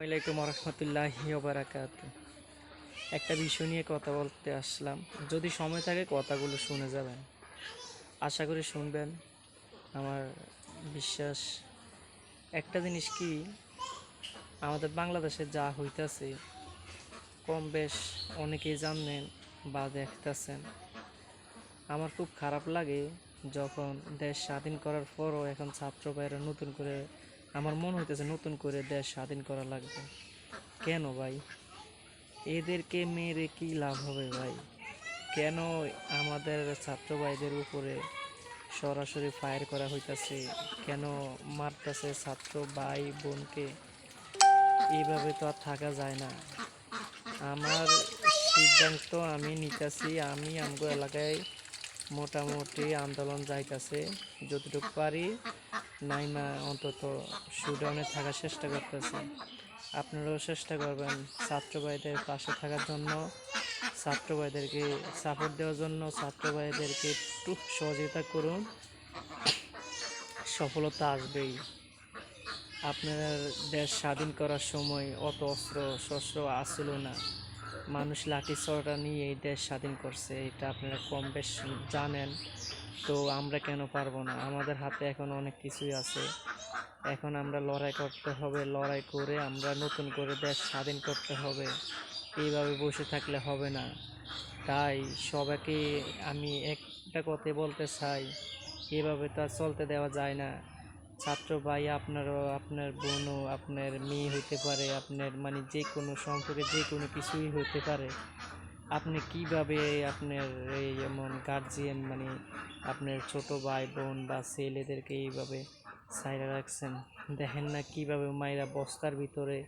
আসসালামাইকুম রহমতুল্লাহি ওবারাকাতু। একটা বিষয় নিয়ে কথা বলতে আসলাম। যদি সময় থাকে কথাগুলো শুনে যাবেন, আশা করি শুনবেন। আমার বিশ্বাস একটা জিনিস কি, আমাদের বাংলাদেশে যা হইতাছে কম বেশ অনেকেই জানেন বা দেখতেছেন। আমার খুব খারাপ লাগে যখন দেশ স্বাধীন করার পরও এখন ছাত্র ভাইরা নতুন করে, আমার মনে হইতেছে নতুন করে দেশ স্বাধীন করা লাগবে। কেন ভাই? এদেরকে মেরে কি লাভ হবে ভাই? কেন আমাদের ছাত্র ভাইদের উপরে সরাসরি ফায়ার করা হইতাছে? কেন মারতাছে ছাত্র ভাই বোনকে? এইভাবে তো আর থাকা যায় না। আমার সিদ্ধান্ত আমি নিতেছি, আমি আমগো এলাকায় মোটামুটি আন্দোলন যাইতাছে, যতটুকু পারি নাইমা অন্তত শুডাউনে থাকার চেষ্টা করতেছি। আপনারাও চেষ্টা করবেন ছাত্র ভাইদের পাশে থাকার জন্য, ছাত্র ভাইদেরকে সাপোর্ট দেওয়ার জন্য। ছাত্র ভাইদেরকে একটু সহযোগিতা করুন, সফলতা আসবেই। আপনার দেশ স্বাধীন করার সময় অত অস্ত্র শস্ত্র আসছিল না, মানুষ লাঠি সোঁটা নিয়ে এই দেশ স্বাধীন করছে, এটা আপনারা কম বেশ জানেন। তো আমরা কেন পারবো না? আমাদের হাতে এখন অনেক কিছুই আছে। এখন আমরা লড়াই করতে হবে, লড়াই করে আমরা নতুন করে দেশ স্বাধীন করতে হবে। এইভাবে বসে থাকলে হবে না। তাই সবাইকে আমি একটা কথাই বলতে চাই, এভাবে তো আর চলতে দেওয়া যায় না। ছাত্র ভাই আপনারও, আপনার বোনও, আপনার মেয়ে হইতে পারে, আপনার মানে যে কোনো সম্পর্কে যে কোনো কিছুই হইতে পারে। আপনি কিভাবে আপনার এই এমন গার্জিয়ান মানে আপনার ছোট ভাই বোন বা ছেলেদেরকে এইভাবে সাইরা রাখছেন? দেখেন না কিভাবে মায়েরা বস্তার ভিতরে